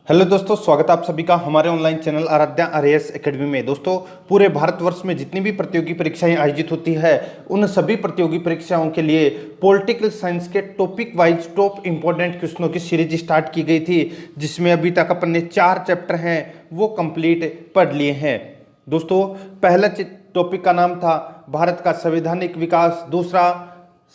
Hello दोस्तों, स्वागत है आप सभी का हमारे online channel Aaradhya RAS academy में। दोस्तों, पूरे भारतवर्ष में जितनी भी प्रतियोगी परीक्षाएं आयोजित होती है उन सभी प्रतियोगी परीक्षाओं के लिए पॉलिटिकल साइंस के टॉपिक वाइज टॉप इंपॉर्टेंट क्वेश्चनों की सीरीज स्टार्ट की गई थी, जिसमें अभी तक अपन ने 4 चैप्टर हैं वो कंप्लीट पढ़ लिए हैं। दोस्तों, पहला टॉपिक का नाम था भारत का संवैधानिक विकास, दूसरा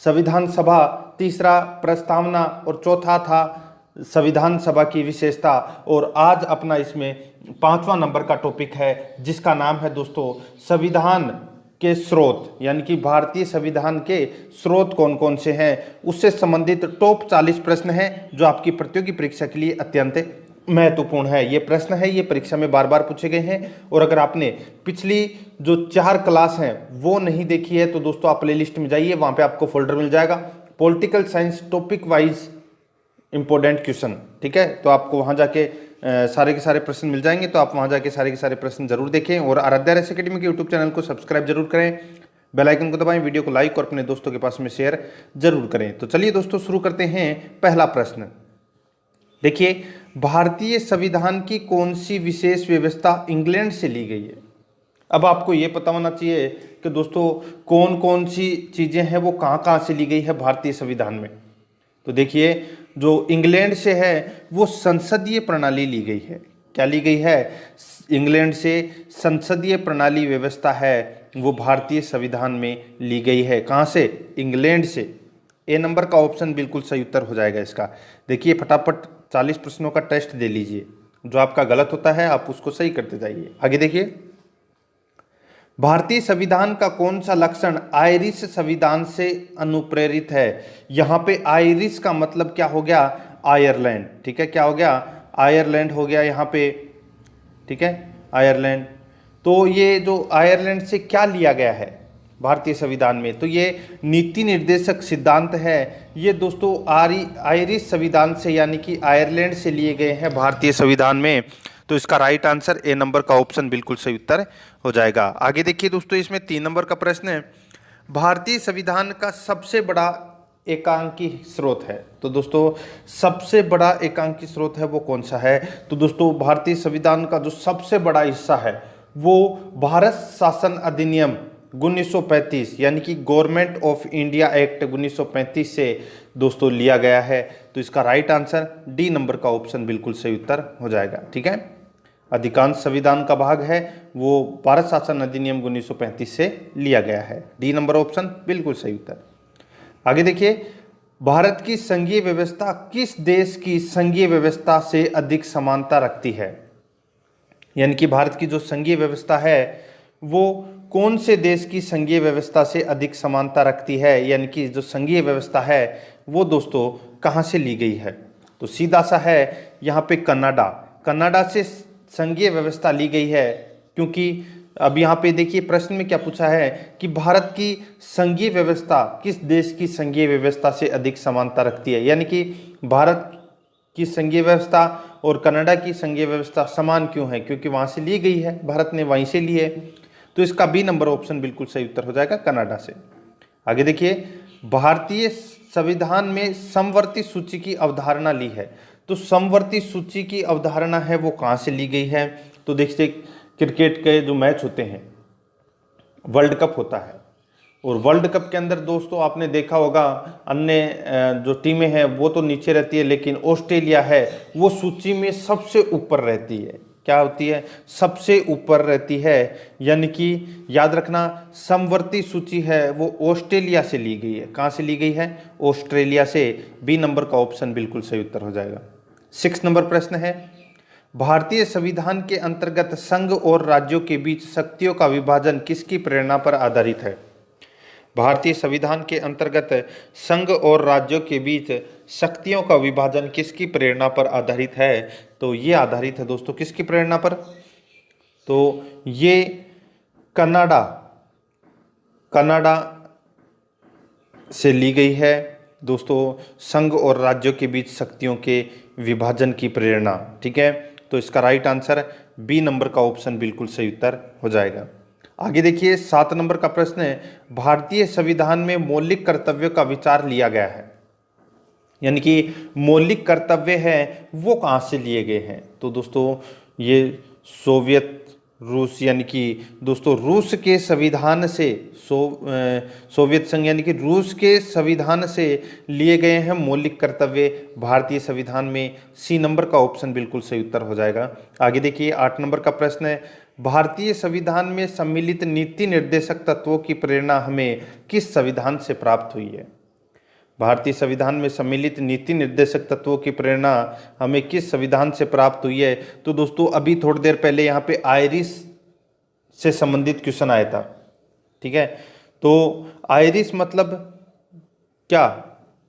संविधान सभा, तीसरा प्रस्तावना और चौथा था संविधान सभा की विशेषता। और आज अपना इसमें 5वां नंबर का टॉपिक है जिसका नाम है दोस्तों संविधान के स्रोत, यानी कि भारतीय संविधान के स्रोत कौन कौन से हैं, उससे संबंधित टॉप 40 प्रश्न हैं जो आपकी प्रतियोगी परीक्षा के लिए अत्यंत महत्वपूर्ण है। ये प्रश्न है, ये परीक्षा में बार बार पूछे गए हैं। और अगर आपने पिछली जो 4 क्लास हैं वो नहीं देखी है तो दोस्तों आप प्ले लिस्ट में जाइए, वहाँ पे आपको फोल्डर मिल जाएगा political science topic wise important question. ठीक है, तो आपको वहां जाके सारे के सारे प्रश्न मिल जाएंगे, तो आप वहां जाके सारे के सारे प्रश्न जरूर देखें। और आराध्या आरएएस एकेडमी के यूट्यूब चैनल को सब्सक्राइब जरूर करें, बेल आइकन को दबाएं, वीडियो को लाइक और अपने दोस्तों के पास में शेयर जरूर करें। तो चलिए दोस्तों शुरू करते हैं। पहला प्रश्न देखिए, भारतीय संविधान की कौन सी विशेष व्यवस्था इंग्लैंड से ली गई है। अब आपको ये पता होना चाहिए कि दोस्तों कौन कौन सी चीजें हैं वो कहाँ कहाँ से ली गई है भारतीय संविधान में। तो देखिए, जो इंग्लैंड से है वो संसदीय प्रणाली ली गई है। क्या ली गई है? इंग्लैंड से संसदीय प्रणाली व्यवस्था है वो भारतीय संविधान में ली गई है। कहाँ से? इंग्लैंड से। ए नंबर का ऑप्शन बिल्कुल सही उत्तर हो जाएगा इसका। देखिए, फटाफट 40 प्रश्नों का टेस्ट दे लीजिए, जो आपका गलत होता है आप उसको सही करते जाइए। आगे देखिए, भारतीय संविधान का कौन सा लक्षण आयरिश संविधान से अनुप्रेरित है। यहां पे आयरिश का मतलब क्या हो गया? आयरलैंड। ठीक है, क्या हो गया? आयरलैंड हो गया यहाँ पे। ठीक है, आयरलैंड। तो ये जो आयरलैंड से क्या लिया गया है भारतीय संविधान में, तो ये नीति निर्देशक सिद्धांत है। ये दोस्तों आयरिश संविधान से यानी कि आयरलैंड से लिए गए हैं भारतीय संविधान में। तो इसका राइट आंसर ए नंबर का ऑप्शन बिल्कुल सही उत्तर हो जाएगा। आगे देखिए दोस्तों, इसमें 3 नंबर का प्रश्न है, भारतीय संविधान का सबसे बड़ा एकांकी स्रोत है। तो दोस्तों सबसे बड़ा एकांकी स्रोत है वो कौन सा है? तो दोस्तों भारतीय संविधान का जो सबसे बड़ा हिस्सा है वो भारत शासन अधिनियम 1935 यानी कि गवर्नमेंट ऑफ इंडिया एक्ट 1935 से दोस्तों लिया गया है। तो इसका राइट आंसर डी नंबर का ऑप्शन बिल्कुल सही उत्तर हो जाएगा। ठीक है, अधिकांश संविधान का भाग है वो भारत शासन अधिनियम 1935 से लिया गया है। डी नंबर ऑप्शन बिल्कुल सही उत्तर। आगे देखिए, भारत की संघीय व्यवस्था किस देश की संघीय व्यवस्था से अधिक समानता रखती है। यानी कि भारत की जो संघीय व्यवस्था है वो कौन से देश की संघीय व्यवस्था से अधिक समानता रखती है, यानी कि जो संघीय व्यवस्था है वो दोस्तों कहाँ से ली गई है। तो सीधा सा है यहाँ पे कनाडा। कनाडा से संघीय व्यवस्था ली गई है, क्योंकि अब यहाँ पे देखिए प्रश्न में क्या पूछा है कि भारत की संघीय व्यवस्था किस देश की संघीय व्यवस्था से अधिक समानता रखती है। यानी कि भारत की संघीय व्यवस्था और कनाडा की संघीय व्यवस्था समान क्यों है? क्योंकि वहाँ से ली गई है, भारत ने वहीं से ली है। तो इसका बी नंबर ऑप्शन बिल्कुल सही उत्तर हो जाएगा, कनाडा से। आगे देखिए, भारतीय संविधान में समवर्ती सूची की अवधारणा ली है। तो समवर्ती सूची की अवधारणा है वो कहाँ से ली गई है? तो देखिए, क्रिकेट के जो मैच होते हैं, वर्ल्ड कप होता है, और वर्ल्ड कप के अंदर दोस्तों आपने देखा होगा अन्य जो टीमें हैं वो तो नीचे रहती है, लेकिन ऑस्ट्रेलिया है वो सूची में सबसे ऊपर रहती है। क्या होती है? सबसे ऊपर रहती है। यानी कि याद रखना, समवर्ती सूची है वो ऑस्ट्रेलिया से ली गई है। कहाँ से ली गई है? ऑस्ट्रेलिया से। बी नंबर का ऑप्शन बिल्कुल सही उत्तर हो जाएगा। 6 नंबर प्रश्न है, भारतीय संविधान के अंतर्गत संघ और राज्यों के बीच शक्तियों का विभाजन किसकी प्रेरणा पर आधारित है। भारतीय संविधान के अंतर्गत संघ और राज्यों के बीच शक्तियों का विभाजन किसकी प्रेरणा पर आधारित है? तो ये आधारित है दोस्तों किसकी प्रेरणा पर? तो ये कनाडा से ली गई है दोस्तों, संघ और राज्यों के बीच शक्तियों के विभाजन की प्रेरणा। ठीक है, तो इसका राइट आंसर बी नंबर का ऑप्शन बिल्कुल सही उत्तर हो जाएगा। आगे देखिए, 7 नंबर का प्रश्न है, भारतीय संविधान में मौलिक कर्तव्यों का विचार लिया गया है। यानी कि मौलिक कर्तव्य है वो कहाँ से लिए गए हैं? तो दोस्तों ये सोवियत रूस यानी कि दोस्तों रूस के संविधान से सोवियत संघ यानी कि रूस के संविधान से लिए गए हैं मौलिक कर्तव्य भारतीय संविधान में। सी नंबर का ऑप्शन बिल्कुल सही उत्तर हो जाएगा। आगे देखिए 8 नंबर का प्रश्न है, भारतीय संविधान में सम्मिलित नीति निर्देशक तत्वों की प्रेरणा हमें किस संविधान से प्राप्त हुई है? भारतीय संविधान में सम्मिलित नीति निर्देशक तत्वों की प्रेरणा हमें किस संविधान से प्राप्त हुई है? तो दोस्तों अभी थोड़ी देर पहले यहाँ पे आयरिश से संबंधित क्वेश्चन आया था, ठीक है। तो आयरिश मतलब क्या?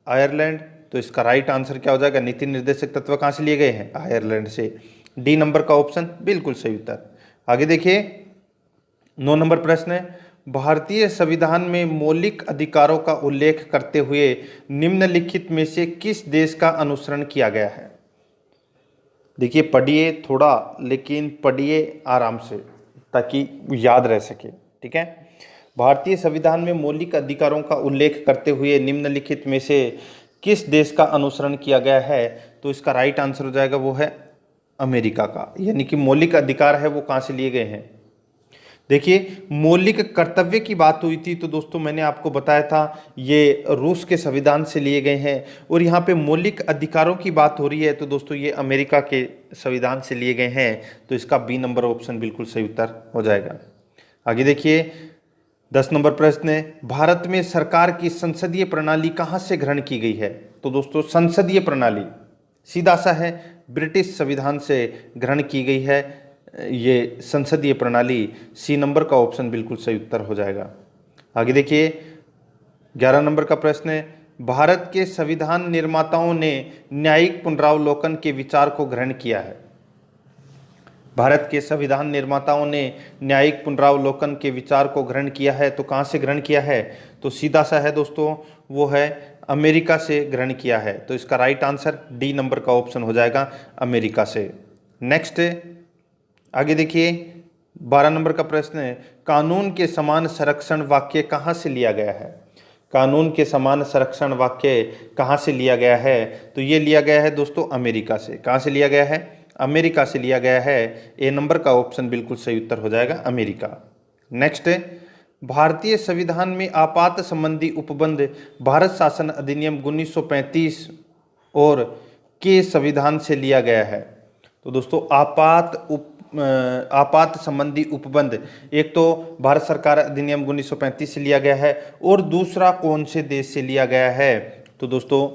आयरलैंड। तो इसका राइट आंसर क्या हो जाएगा? नीति निर्देशक तत्व कहाँ से लिए गए हैं? आयरलैंड से। डी नंबर का ऑप्शन बिल्कुल सही उत्तर। आगे देखिए 9 नंबर प्रश्न है, भारतीय संविधान में मौलिक अधिकारों का उल्लेख करते हुए निम्नलिखित में से किस देश का अनुसरण किया गया है? देखिए पढ़िए थोड़ा, लेकिन पढ़िए आराम से ताकि याद रह सके, ठीक है। भारतीय संविधान में मौलिक अधिकारों का उल्लेख करते हुए निम्नलिखित में से किस देश का अनुसरण किया गया है? तो इसका राइट आंसर हो जाएगा वो है अमेरिका का। यानी कि मौलिक अधिकार है वो कहाँ से लिए गए हैं? देखिए मौलिक कर्तव्य की बात हुई थी तो दोस्तों मैंने आपको बताया था ये रूस के संविधान से लिए गए हैं, और यहाँ पे मौलिक अधिकारों की बात हो रही है तो दोस्तों ये अमेरिका के संविधान से लिए गए हैं। तो इसका बी नंबर ऑप्शन बिल्कुल सही उत्तर हो जाएगा। आगे देखिए 10 नंबर प्रश्न है, भारत में सरकार की संसदीय प्रणाली कहाँ से ग्रहण की गई है? तो दोस्तों संसदीय प्रणाली सीधा सा है ब्रिटिश संविधान से ग्रहण की गई है ये संसदीय प्रणाली। सी नंबर का ऑप्शन बिल्कुल सही उत्तर हो जाएगा। आगे देखिए 11 नंबर का प्रश्न है, भारत के संविधान निर्माताओं ने न्यायिक पुनरावलोकन के विचार को ग्रहण किया है। भारत के संविधान निर्माताओं ने न्यायिक पुनरावलोकन के विचार को ग्रहण किया है। तो कहाँ से ग्रहण किया है? तो सीधा सा है दोस्तों वो है अमेरिका से ग्रहण किया है। तो इसका राइट आंसर डी नंबर का ऑप्शन हो जाएगा अमेरिका से। नेक्स्ट आगे देखिए 12 नंबर का प्रश्न है, कानून के समान संरक्षण वाक्य कहाँ से लिया गया है? कानून के समान संरक्षण वाक्य कहाँ से लिया गया है? तो ये लिया गया है दोस्तों अमेरिका से। कहाँ से लिया गया है? अमेरिका से लिया गया है। ए नंबर का ऑप्शन बिल्कुल सही उत्तर हो जाएगा अमेरिका। नेक्स्ट भारतीय संविधान में आपात संबंधी उपबंध भारत शासन अधिनियम 1935 और के संविधान से लिया गया है। तो दोस्तों आपात संबंधी उपबंध एक तो भारत सरकार अधिनियम 1935 से लिया गया है, और दूसरा कौन से देश से लिया गया है? तो दोस्तों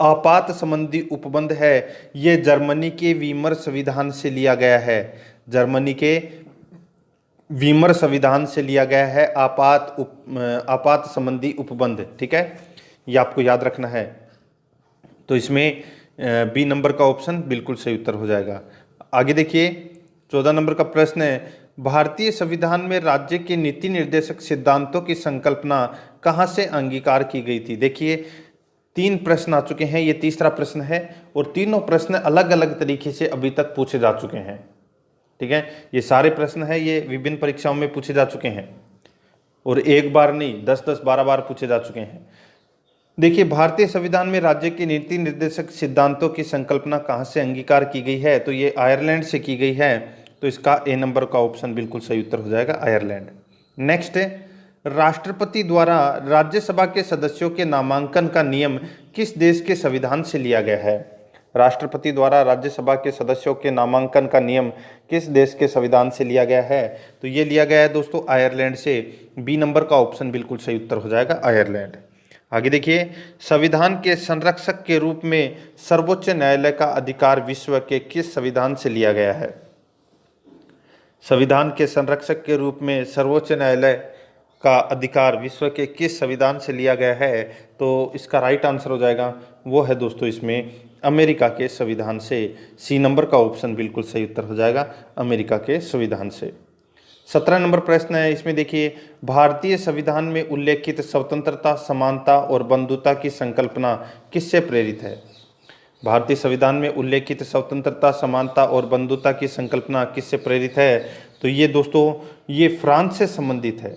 आपात संबंधी उपबंध है ये जर्मनी के वीमर संविधान से लिया गया है। जर्मनी के वीमर संविधान से लिया गया है आपात संबंधी उपबंध, ठीक है, ये आपको याद रखना है। तो इसमें बी नंबर का ऑप्शन बिल्कुल सही उत्तर हो जाएगा। आगे देखिए 14 नंबर का प्रश्न है, भारतीय संविधान में राज्य के नीति निर्देशक सिद्धांतों की संकल्पना कहाँ से अंगीकार की गई थी? देखिए 3 प्रश्न आ चुके हैं, ये तीसरा प्रश्न है, और तीनों प्रश्न अलग अलग तरीके से अभी तक पूछे जा चुके हैं, ठीक है। ये सारे प्रश्न हैं ये विभिन्न परीक्षाओं में पूछे जा चुके हैं, और एक बार नहीं 10-10 12 बार पूछे जा चुके हैं। देखिए भारतीय संविधान में राज्य के नीति निर्देशक सिद्धांतों की संकल्पना कहाँ से अंगीकार की गई है? तो ये आयरलैंड से की गई है। तो इसका ए नंबर का ऑप्शन बिल्कुल सही उत्तर हो जाएगा आयरलैंड। नेक्स्ट राष्ट्रपति द्वारा राज्यसभा के सदस्यों के नामांकन का नियम किस देश के संविधान से लिया गया है? राष्ट्रपति द्वारा राज्यसभा के सदस्यों के नामांकन का नियम किस देश के संविधान से लिया गया है? तो ये लिया गया है दोस्तों आयरलैंड से। बी नंबर का ऑप्शन बिल्कुल सही उत्तर हो जाएगा आयरलैंड। आगे देखिए संविधान के संरक्षक के रूप में सर्वोच्च न्यायालय का अधिकार विश्व के किस संविधान से लिया गया है? संविधान के संरक्षक के रूप में सर्वोच्च न्यायालय का अधिकार विश्व के किस संविधान से लिया गया है? तो इसका राइट आंसर हो जाएगा वो है दोस्तों इसमें अमेरिका के संविधान से। सी नंबर का ऑप्शन बिल्कुल सही उत्तर हो जाएगा अमेरिका के संविधान से। 17 नंबर प्रश्न है, इसमें देखिए भारतीय संविधान में उल्लेखित स्वतंत्रता, समानता और बंधुता की संकल्पना किससे प्रेरित है? भारतीय संविधान में उल्लेखित स्वतंत्रता, समानता और बंधुता की संकल्पना किससे प्रेरित है? तो ये दोस्तों ये फ्रांस से संबंधित है,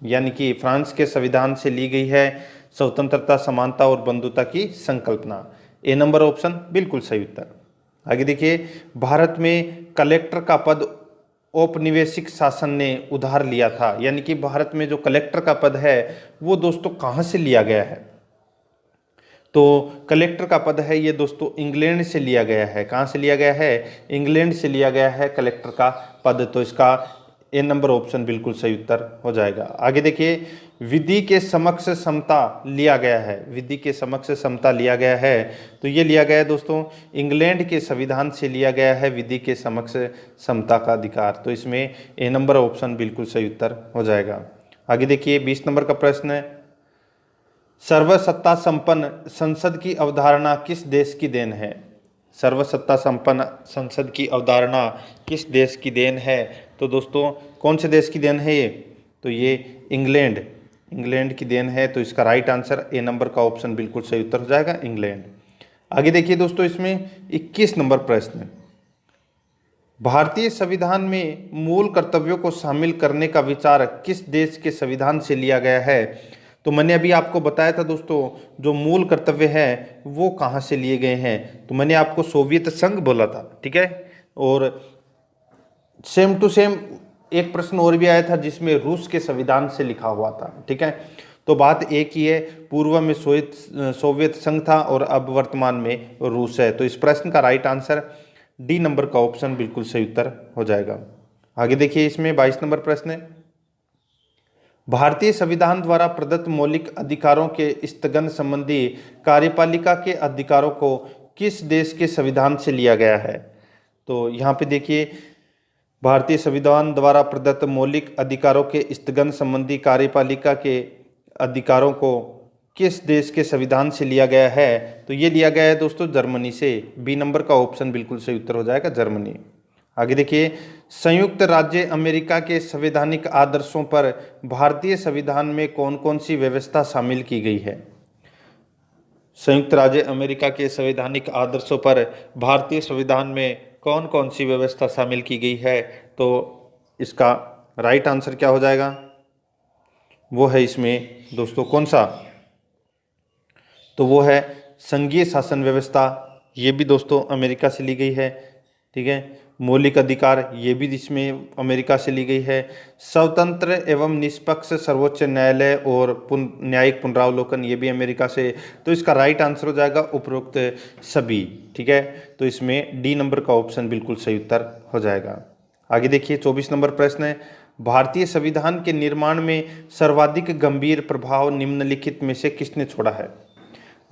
यानी कि फ्रांस के संविधान से ली गई है स्वतंत्रता, समानता और बंधुता की संकल्पना। ए नंबर ऑप्शन बिल्कुल सही उत्तर। आगे देखिए, भारत में कलेक्टर का पद औपनिवेशिक शासन ने उधार लिया था, यानी कि भारत में जो कलेक्टर का पद है वो दोस्तों कहाँ से लिया गया है? तो कलेक्टर का पद है ये दोस्तों इंग्लैंड से लिया गया है। कहाँ से लिया गया है? इंग्लैंड से लिया गया है कलेक्टर का पद। तो इसका ए नंबर ऑप्शन बिल्कुल सही उत्तर हो जाएगा। आगे देखिए, विधि के समक्ष समता लिया गया है। विधि के समक्ष समता लिया गया है, तो ये लिया गया है दोस्तों इंग्लैंड के संविधान से लिया गया है विधि के समक्ष समता का अधिकार। तो इसमें ए नंबर ऑप्शन बिल्कुल सही उत्तर हो जाएगा। आगे देखिए, 20 नंबर का प्रश्न है, सर्वसत्ता संपन्न संसद की अवधारणा किस देश की देन है? सर्वसत्ता संपन्न संसद की अवधारणा किस देश की देन है? तो दोस्तों कौन से देश की देन है ये? तो ये इंग्लैंड की देन है। तो इसका राइट आंसर ए नंबर का ऑप्शन बिल्कुल सही उत्तर हो जाएगा, इंग्लैंड। आगे देखिए दोस्तों, इसमें 21 नंबर प्रश्न है, भारतीय संविधान में मूल कर्तव्यों को शामिल करने का विचार किस देश के संविधान से लिया गया है? तो मैंने अभी आपको बताया था दोस्तों, जो मूल कर्तव्य है वो कहाँ से लिए गए हैं? तो मैंने आपको सोवियत संघ बोला था, ठीक है। और सेम टू सेम एक प्रश्न और भी आया था जिसमें रूस के संविधान से लिखा हुआ था, ठीक है। तो बात एक ही है, पूर्व में सोवियत संघ था और अब वर्तमान में रूस है। तो इस प्रश्न का राइट आंसर डी नंबर का ऑप्शन बिल्कुल सही उत्तर हो जाएगा। आगे देखिए, इसमें 22 नंबर प्रश्न है, भारतीय संविधान द्वारा प्रदत्त मौलिक अधिकारों के स्थगन संबंधी कार्यपालिका के अधिकारों को किस देश के संविधान से लिया गया है? तो यहाँ पे देखिए, भारतीय संविधान द्वारा प्रदत्त मौलिक अधिकारों के स्थगन संबंधी कार्यपालिका के अधिकारों को किस देश के संविधान से लिया गया है? तो ये लिया गया है दोस्तों जर्मनी से। बी नंबर का ऑप्शन बिल्कुल सही उत्तर हो जाएगा, जर्मनी। आगे देखिए, संयुक्त राज्य अमेरिका के संवैधानिक आदर्शों पर भारतीय संविधान में कौन कौन सी व्यवस्था शामिल की गई है? संयुक्त राज्य अमेरिका के संवैधानिक आदर्शों पर भारतीय संविधान में कौन कौन सी व्यवस्था शामिल की गई है? तो इसका राइट आंसर क्या हो जाएगा? वो है इसमें दोस्तों कौन सा? तो वो है संघीय शासन व्यवस्था। ये भी दोस्तों अमेरिका से ली गई है, ठीक है। मौलिक अधिकार, ये भी इसमें अमेरिका से ली गई है। स्वतंत्र एवं निष्पक्ष सर्वोच्च न्यायालय और न्यायिक पुनरावलोकन, ये भी अमेरिका से। तो इसका राइट आंसर हो जाएगा उपरोक्त सभी, ठीक है। तो इसमें डी नंबर का ऑप्शन बिल्कुल सही उत्तर हो जाएगा। आगे देखिए, 24 नंबर प्रश्न है, भारतीय संविधान के निर्माण में सर्वाधिक गंभीर प्रभाव निम्नलिखित में से किसने छोड़ा है?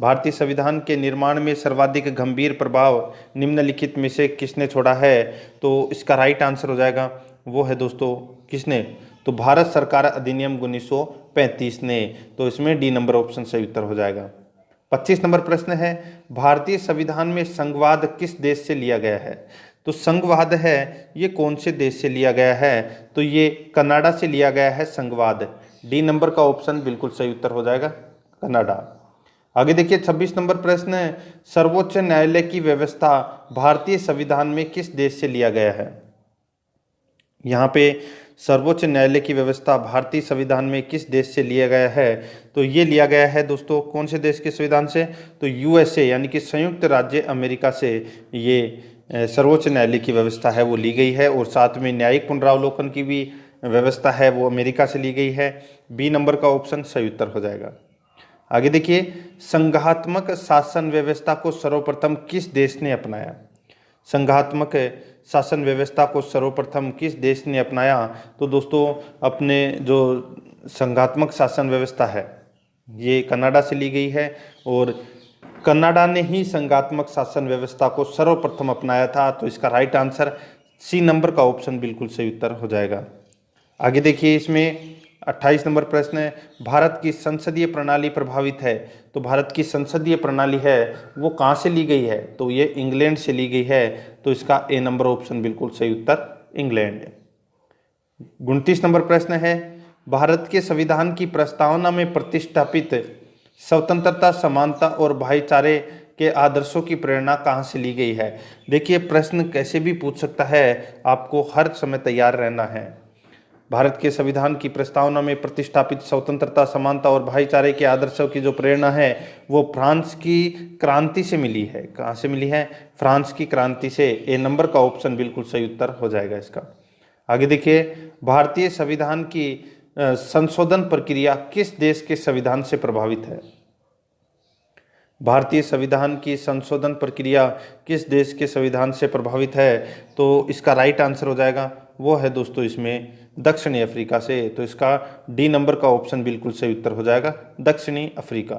भारतीय संविधान के निर्माण में सर्वाधिक गंभीर प्रभाव निम्नलिखित में से किसने छोड़ा है? तो इसका राइट आंसर हो जाएगा, वो है दोस्तों किसने? तो भारत सरकार अधिनियम 1935 ने। तो इसमें डी नंबर ऑप्शन सही उत्तर हो जाएगा। 25 नंबर प्रश्न है, भारतीय संविधान में संघवाद किस देश से लिया गया है? तो संघवाद है ये कौन से देश से लिया गया है? तो ये कनाडा से लिया गया है संघवाद। डी नंबर का ऑप्शन बिल्कुल सही उत्तर हो जाएगा, कनाडा। आगे देखिए, 26 नंबर प्रश्न है, सर्वोच्च न्यायालय की व्यवस्था भारतीय संविधान में किस देश से लिया गया है? यहाँ पे सर्वोच्च न्यायालय की व्यवस्था भारतीय संविधान में किस देश से लिया गया है? तो ये लिया गया है दोस्तों कौन से देश के संविधान से? तो यूएसए यानी कि संयुक्त राज्य अमेरिका से ये सर्वोच्च न्यायालय की व्यवस्था है वो ली गई है। और साथ में न्यायिक पुनरावलोकन की भी व्यवस्था है वो अमेरिका से ली गई है। बी नंबर का ऑप्शन सही उत्तर हो जाएगा। आगे देखिए, संघात्मक शासन व्यवस्था को सर्वप्रथम किस देश ने अपनाया? संघात्मक शासन व्यवस्था को सर्वप्रथम किस देश ने अपनाया? तो दोस्तों अपने जो संघात्मक शासन व्यवस्था है ये कनाडा से ली गई है और कनाडा ने ही संघात्मक शासन व्यवस्था को सर्वप्रथम अपनाया था। तो इसका राइट आंसर सी नंबर का ऑप्शन बिल्कुल सही उत्तर हो जाएगा। आगे देखिए, इसमें 28 नंबर प्रश्न है, भारत की संसदीय प्रणाली प्रभावित है। तो भारत की संसदीय प्रणाली है वो कहाँ से ली गई है? तो ये इंग्लैंड से ली गई है। तो इसका ए नंबर ऑप्शन बिल्कुल सही उत्तर, इंग्लैंड। 29 नंबर प्रश्न है, भारत के संविधान की प्रस्तावना में प्रतिष्ठापित स्वतंत्रता, समानता और भाईचारे के आदर्शों की प्रेरणा कहाँ से ली गई है? देखिए, प्रश्न कैसे भी पूछ सकता है, आपको हर समय तैयार रहना है। भारत के संविधान की प्रस्तावना में प्रतिष्ठापित स्वतंत्रता, समानता और भाईचारे के आदर्शों की जो प्रेरणा है वो फ्रांस की क्रांति से मिली है। कहाँ से मिली है? फ्रांस की क्रांति से। ए नंबर का ऑप्शन बिल्कुल सही उत्तर हो जाएगा इसका। आगे देखिए, भारतीय संविधान की संशोधन प्रक्रिया किस देश के संविधान से प्रभावित है? भारतीय संविधान की संशोधन प्रक्रिया किस देश के संविधान से प्रभावित है? तो इसका राइट आंसर हो जाएगा वो है दोस्तों इसमें दक्षिणी अफ्रीका से। तो इसका डी नंबर का ऑप्शन बिल्कुल सही उत्तर हो जाएगा, दक्षिणी अफ्रीका।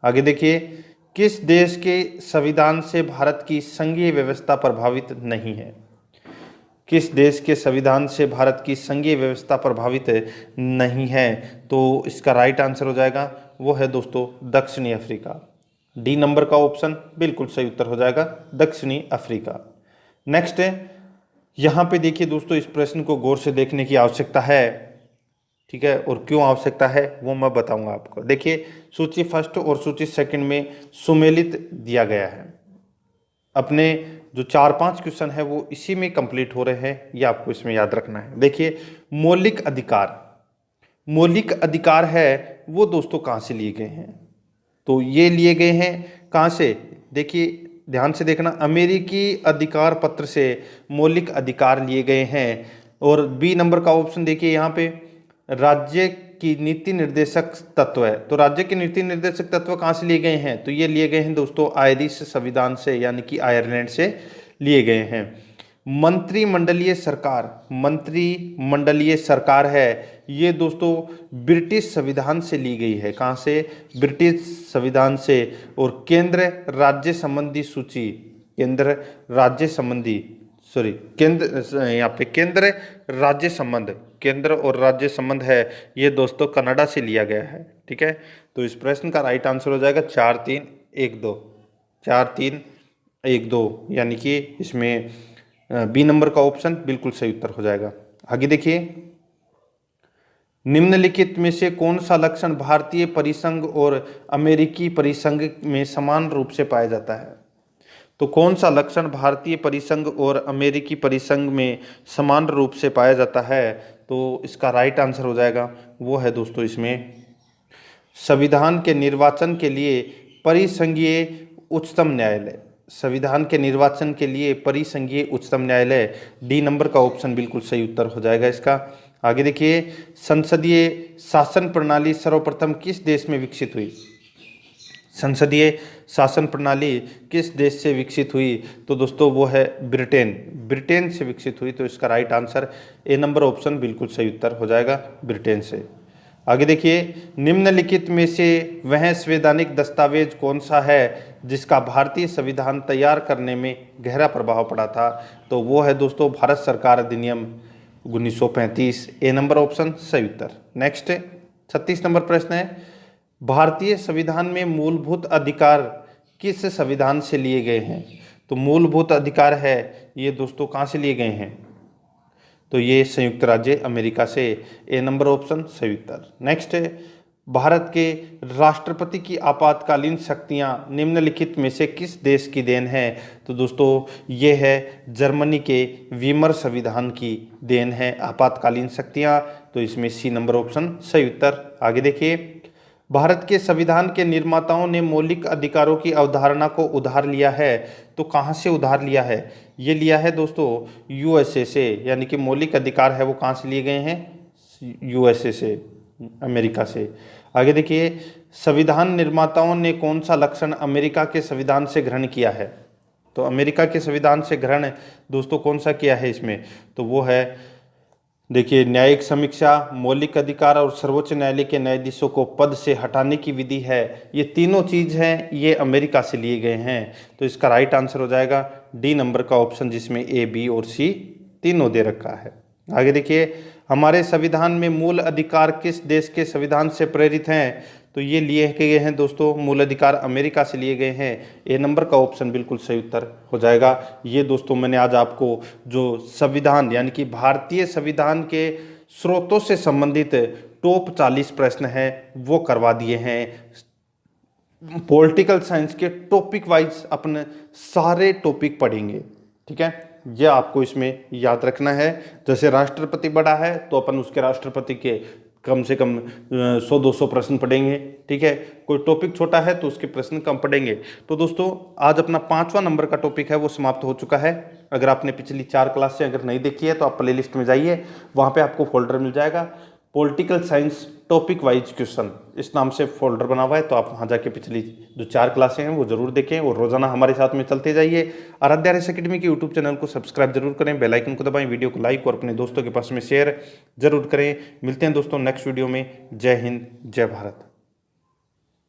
आगे देखिए, किस देश के संविधान से भारत की संघीय व्यवस्था प्रभावित नहीं है? किस देश के संविधान से भारत की संघीय व्यवस्था प्रभावित नहीं है? तो इसका राइट आंसर हो जाएगा वो है दोस्तों दक्षिणी अफ्रीका। डी नंबर का ऑप्शन बिल्कुल सही उत्तर हो जाएगा, दक्षिणी अफ्रीका। नेक्स्ट है, यहाँ पे देखिए दोस्तों, इस प्रश्न को गौर से देखने की आवश्यकता है, ठीक है, और क्यों आवश्यकता है वो मैं बताऊंगा आपको। देखिए, सूची फर्स्ट और सूची सेकंड में सुमेलित दिया गया है। अपने जो 4-5 क्वेश्चन है वो इसी में कंप्लीट हो रहे हैं, ये आपको इसमें याद रखना है। देखिए, मौलिक अधिकार है वो दोस्तों कहाँ से लिए गए हैं? तो ये लिए गए हैं कहाँ से? देखिए ध्यान से देखना, अमेरिकी अधिकार पत्र से मौलिक अधिकार लिए गए हैं। और बी नंबर का ऑप्शन देखिए, यहाँ पे राज्य की नीति निर्देशक तत्व है। तो राज्य के नीति निर्देशक तत्व कहाँ से लिए गए हैं? तो ये लिए गए हैं दोस्तों आयरिश संविधान से, यानी कि आयरलैंड से लिए गए हैं। मंत्रिमंडलीय सरकार है, ये दोस्तों ब्रिटिश संविधान से ली गई है। कहाँ से? ब्रिटिश संविधान से। और केंद्र राज्य संबंधी सूची, केंद्र और राज्य संबंध है, ये दोस्तों कनाडा से लिया गया है, ठीक है। तो इस प्रश्न का राइट आंसर हो जाएगा 4-3-1-2, 4-3-1-2, यानी कि इसमें बी नंबर का ऑप्शन बिल्कुल सही उत्तर हो जाएगा। आगे देखिए, निम्नलिखित में से कौन सा लक्षण भारतीय परिसंघ और अमेरिकी परिसंघ में समान रूप से पाया जाता है? तो कौन सा लक्षण भारतीय परिसंघ और अमेरिकी परिसंघ में समान रूप से पाया जाता है? तो इसका राइट आंसर हो जाएगा वो है दोस्तों इसमें संविधान के निर्वाचन के लिए परिसंघीय उच्चतम न्यायालय। संविधान के निर्वाचन के लिए परिसंघीय उच्चतम न्यायालय, डी नंबर का ऑप्शन बिल्कुल सही उत्तर हो जाएगा इसका। आगे देखिए, संसदीय शासन प्रणाली सर्वप्रथम किस देश में विकसित हुई? संसदीय शासन प्रणाली किस देश से विकसित हुई? तो दोस्तों वो है ब्रिटेन से विकसित हुई। तो इसका right answer A number option बिल्कुल सही उत्तर हो जाएगा, ब्रिटेन से। आगे देखिए, निम्नलिखित में से वह संवैधानिक दस्तावेज कौन सा है जिसका भारतीय संविधान तैयार करने में गहरा प्रभाव पड़ा था? तो वो है दोस्तों भारत सरकार अधिनियम 1935, ए नंबर ऑप्शन सही उत्तर। नेक्स्ट 36 नंबर प्रश्न है, भारतीय संविधान में मूलभूत अधिकार किस संविधान से लिए गए हैं? तो मूलभूत अधिकार है ये दोस्तों कहाँ से लिए गए हैं? तो ये संयुक्त राज्य अमेरिका से, ए नंबर ऑप्शन सही उत्तर। नेक्स्ट है, भारत के राष्ट्रपति की आपातकालीन शक्तियां निम्नलिखित में से किस देश की देन है? तो दोस्तों ये है जर्मनी के वीमर संविधान की देन है आपातकालीन शक्तियां। तो इसमें सी नंबर ऑप्शन सही उत्तर। आगे देखिए, भारत के संविधान के निर्माताओं ने मौलिक अधिकारों की अवधारणा को उधार लिया है। तो कहाँ से उधार लिया है? ये लिया है दोस्तों यूएसए से, यानी कि मौलिक अधिकार है वो कहाँ से लिए गए हैं? यूएसए से, अमेरिका से। आगे देखिए, संविधान निर्माताओं ने कौन सा लक्षण अमेरिका के संविधान से ग्रहण किया है? तो अमेरिका के संविधान से ग्रहण दोस्तों कौन सा किया है इसमें? तो वो है देखिए न्यायिक समीक्षा, मौलिक अधिकार और सर्वोच्च न्यायालय के न्यायाधीशों को पद से हटाने की विधि है। ये तीनों चीज़ हैं, ये अमेरिका से लिए गए हैं। तो इसका राइट आंसर हो जाएगा डी नंबर का ऑप्शन, जिसमें ए, बी और सी तीनों दे रखा है। आगे देखिए, हमारे संविधान में मूल अधिकार किस देश के संविधान से प्रेरित हैं? तो ये लिए गए हैं दोस्तों, मूल अधिकार अमेरिका से लिए गए हैं। ए नंबर का ऑप्शन बिल्कुल सही उत्तर हो जाएगा। ये दोस्तों मैंने आज आपको जो संविधान यानी कि भारतीय संविधान के स्रोतों से संबंधित टॉप 40 प्रश्न हैं वो करवा दिए हैं। पॉलिटिकल साइंस के टॉपिक वाइज अपने सारे टॉपिक पढ़ेंगे, ठीक है, ये आपको इसमें याद रखना है। जैसे राष्ट्रपति बड़ा है तो अपन उसके राष्ट्रपति के कम से कम 100-200 प्रश्न पढ़ेंगे। ठीक है, कोई टॉपिक छोटा है तो उसके प्रश्न कम पढ़ेंगे। तो दोस्तों आज अपना 5वां नंबर का टॉपिक है वो समाप्त हो चुका है। अगर आपने पिछली 4 क्लासें अगर नहीं देखी है तो आप प्ले लिस्ट में जाइए, वहाँ पे आपको फोल्डर मिल जाएगा political science topic wise question, इस नाम से फोल्डर बना हुआ है। तो आप वहाँ जाके पिछली जो 4 क्लासें हैं वो जरूर देखें और रोजाना हमारे साथ में चलते जाइए। आराध्या आरएस एकेडमी के यूट्यूब चैनल को सब्सक्राइब जरूर करें, बेल आइकन को दबाएं, वीडियो को लाइक और अपने दोस्तों के पास में शेयर जरूर करें। मिलते हैं दोस्तों नेक्स्ट वीडियो में। जय हिंद, जय भारत।